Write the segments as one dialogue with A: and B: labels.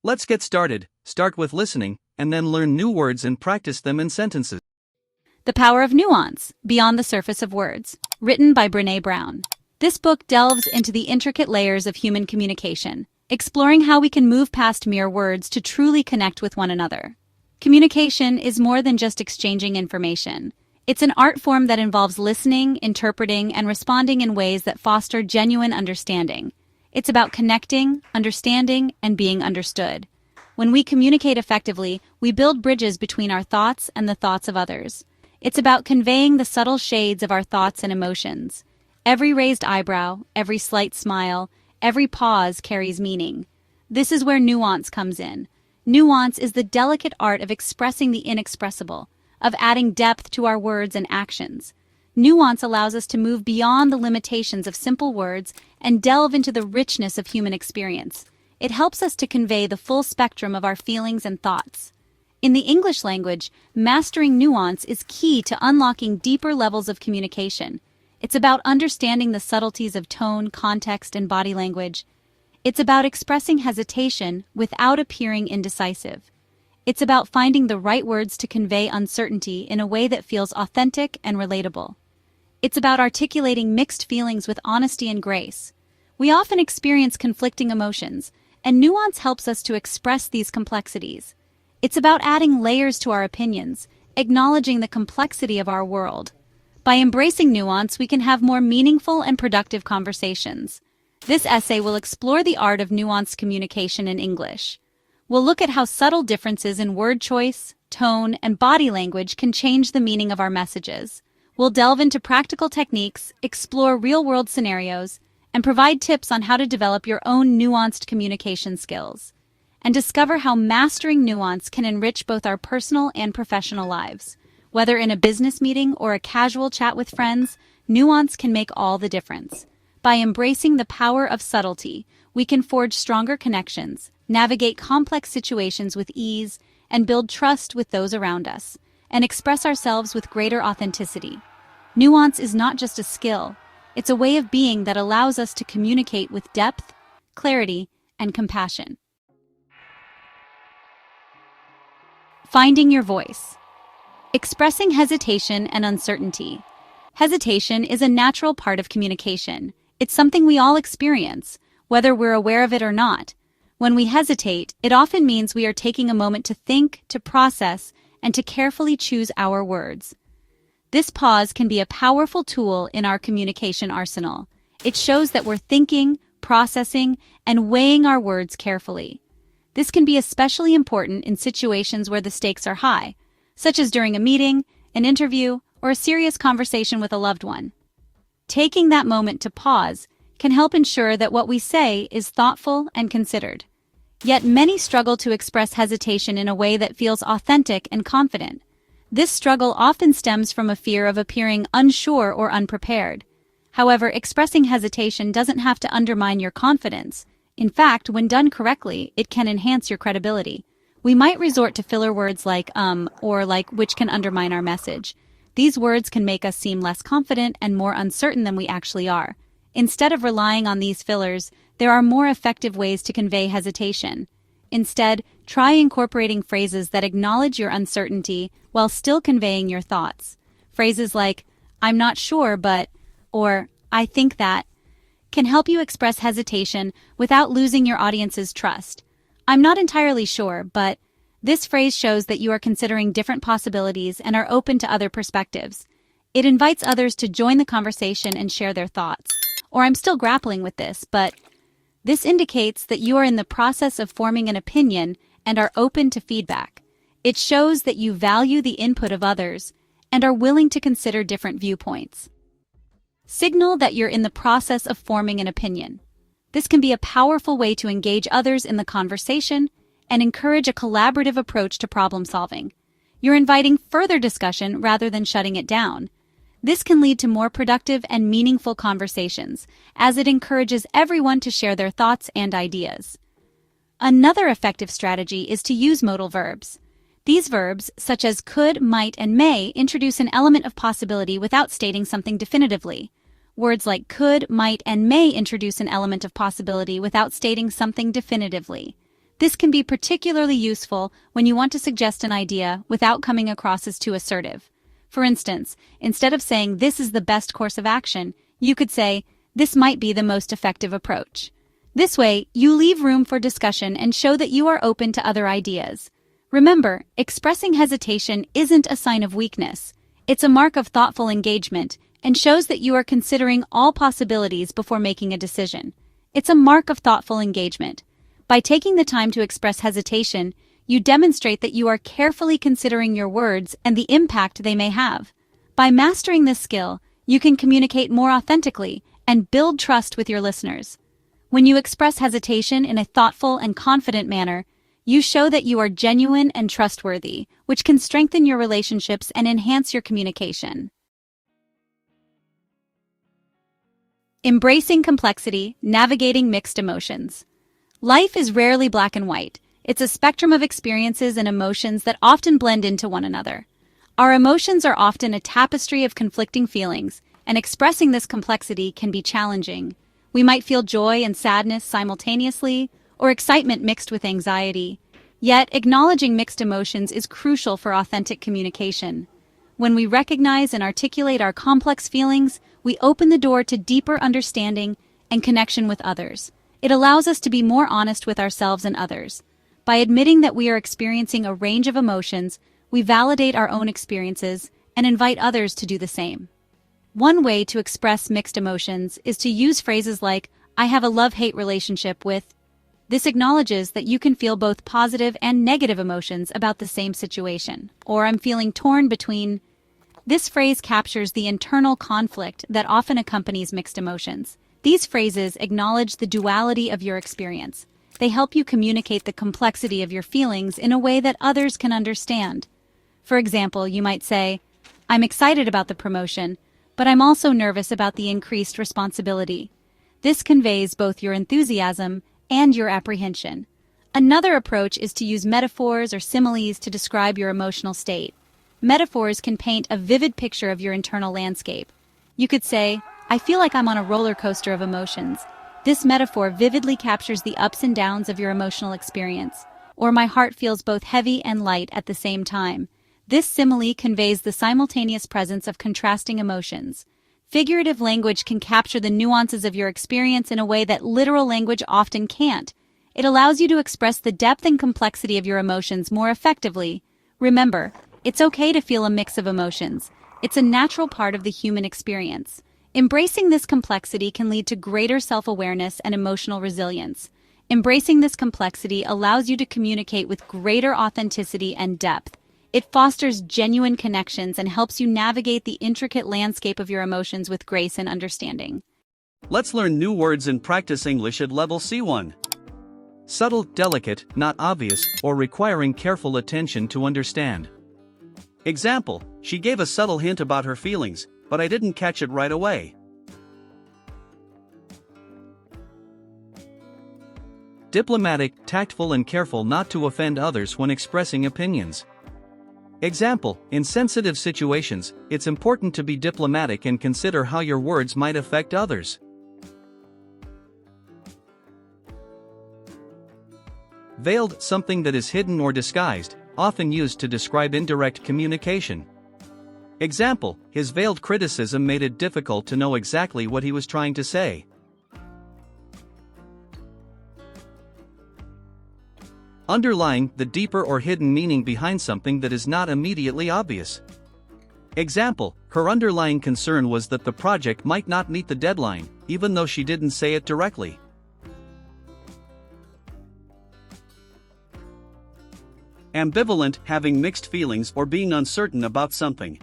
A: Let's get started. Start with listening, and then learn new words and practice them in sentences.
B: The Power of Nuance, Beyond the Surface of Words, written by Brené Brown. This book delves into the intricate layers of human communication, exploring how we can move past mere words to truly connect with one another. Communication is more than just exchanging information. It's an art form that involves listening, interpreting, and responding in ways that foster genuine understanding. It's about connecting, understanding, and being understood. When we communicate effectively, we build bridges between our thoughts and the thoughts of others. It's about conveying the subtle shades of our thoughts and emotions. Every raised eyebrow, every slight smile, every pause carries meaning. This is where nuance comes in. Nuance is the delicate art of expressing the inexpressible, of adding depth to our words and actions. Nuance allows us to move beyond the limitations of simple words and delve into the richness of human experience. It helps us to convey the full spectrum of our feelings and thoughts. In the English language, mastering nuance is key to unlocking deeper levels of communication. It's about understanding the subtleties of tone, context, and body language. It's about expressing hesitation without appearing indecisive. It's about finding the right words to convey uncertainty in a way that feels authentic and relatable. It's about articulating mixed feelings with honesty and grace. We often experience conflicting emotions, and nuance helps us to express these complexities. It's about adding layers to our opinions, acknowledging the complexity of our world. By embracing nuance, we can have more meaningful and productive conversations. This essay will explore the art of nuanced communication in English. We'll look at how subtle differences in word choice, tone, and body language can change the meaning of our messages. We'll delve into practical techniques, explore real-world scenarios, and provide tips on how to develop your own nuanced communication skills. And discover how mastering nuance can enrich both our personal and professional lives. Whether in a business meeting or a casual chat with friends, nuance can make all the difference. By embracing the power of subtlety, we can forge stronger connections, navigate complex situations with ease, and build trust with those around us, and express ourselves with greater authenticity. Nuance is not just a skill, it's a way of being that allows us to communicate with depth, clarity, and compassion. Finding your voice. Expressing hesitation and uncertainty. Hesitation is a natural part of communication. It's something we all experience, whether we're aware of it or not. When we hesitate, it often means we are taking a moment to think, to process, and to carefully choose our words. This pause can be a powerful tool in our communication arsenal. It shows that we're thinking, processing, and weighing our words carefully. This can be especially important in situations where the stakes are high, such as during a meeting, an interview, or a serious conversation with a loved one. Taking that moment to pause can help ensure that what we say is thoughtful and considered. Yet many struggle to express hesitation in a way that feels authentic and confident. This struggle often stems from a fear of appearing unsure or unprepared. However, expressing hesitation doesn't have to undermine your confidence. In fact, when done correctly, it can enhance your credibility. We might resort to filler words like or like, which can undermine our message. These words can make us seem less confident and more uncertain than we actually are. Instead of relying on these fillers, there are more effective ways to convey hesitation. Instead, try incorporating phrases that acknowledge your uncertainty while still conveying your thoughts. Phrases like, "I'm not sure, but," or "I think that," can help you express hesitation without losing your audience's trust. "I'm not entirely sure, but," this phrase shows that you are considering different possibilities and are open to other perspectives. It invites others to join the conversation and share their thoughts. Or "I'm still grappling with this, but," this indicates that you are in the process of forming an opinion and are open to feedback. It shows that you value the input of others and are willing to consider different viewpoints. Signal that you're in the process of forming an opinion. This can be a powerful way to engage others in the conversation and encourage a collaborative approach to problem solving. You're inviting further discussion rather than shutting it down. This can lead to more productive and meaningful conversations, as it encourages everyone to share their thoughts and ideas. Another effective strategy is to use modal verbs. These verbs, such as could, might, and may, introduce an element of possibility without stating something definitively. Words like could, might, and may introduce an element of possibility without stating something definitively. This can be particularly useful when you want to suggest an idea without coming across as too assertive. For instance, instead of saying this is the best course of action, you could say this might be the most effective approach. This way, you leave room for discussion and show that you are open to other ideas. Remember, expressing hesitation isn't a sign of weakness. It's a mark of thoughtful engagement and shows that you are considering all possibilities before making a decision. It's a mark of thoughtful engagement. By taking the time to express hesitation, you demonstrate that you are carefully considering your words and the impact they may have. By mastering this skill, you can communicate more authentically and build trust with your listeners. When you express hesitation in a thoughtful and confident manner, you show that you are genuine and trustworthy, which can strengthen your relationships and enhance your communication. Embracing complexity, navigating mixed emotions. Life is rarely black and white. It's a spectrum of experiences and emotions that often blend into one another. Our emotions are often a tapestry of conflicting feelings, and expressing this complexity can be challenging. We might feel joy and sadness simultaneously, or excitement mixed with anxiety. Yet, acknowledging mixed emotions is crucial for authentic communication. When we recognize and articulate our complex feelings, we open the door to deeper understanding and connection with others. It allows us to be more honest with ourselves and others. By admitting that we are experiencing a range of emotions, we validate our own experiences and invite others to do the same. One way to express mixed emotions is to use phrases like, "I have a love-hate relationship with." This acknowledges that you can feel both positive and negative emotions about the same situation, or "I'm feeling torn between." This phrase captures the internal conflict that often accompanies mixed emotions. These phrases acknowledge the duality of your experience. They help you communicate the complexity of your feelings in a way that others can understand. For example, you might say, "I'm excited about the promotion, but I'm also nervous about the increased responsibility." This conveys both your enthusiasm and your apprehension. Another approach is to use metaphors or similes to describe your emotional state. Metaphors can paint a vivid picture of your internal landscape. You could say, "I feel like I'm on a roller coaster of emotions." This metaphor vividly captures the ups and downs of your emotional experience. Or, "My heart feels both heavy and light at the same time." This simile conveys the simultaneous presence of contrasting emotions. Figurative language can capture the nuances of your experience in a way that literal language often can't. It allows you to express the depth and complexity of your emotions more effectively. Remember, it's okay to feel a mix of emotions. It's a natural part of the human experience. Embracing this complexity can lead to greater self-awareness and emotional resilience. Embracing this complexity allows you to communicate with greater authenticity and depth. It fosters genuine connections and helps you navigate the intricate landscape of your emotions with grace and understanding.
A: Let's learn new words and practice English at level C1. Subtle, delicate, not obvious, or requiring careful attention to understand. Example, "She gave a subtle hint about her feelings, but I didn't catch it right away." Diplomatic, tactful and careful not to offend others when expressing opinions. Example, in sensitive situations, it's important to be diplomatic and consider how your words might affect others. Veiled, something that is hidden or disguised, often used to describe indirect communication. Example, his veiled criticism made it difficult to know exactly what he was trying to say. Underlying, the deeper or hidden meaning behind something that is not immediately obvious. Example, her underlying concern was that the project might not meet the deadline, even though she didn't say it directly. Ambivalent, having mixed feelings or being uncertain about something.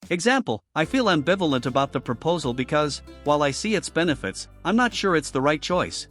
A: Example, "I feel ambivalent about the proposal because, while I see its benefits, I'm not sure it's the right choice."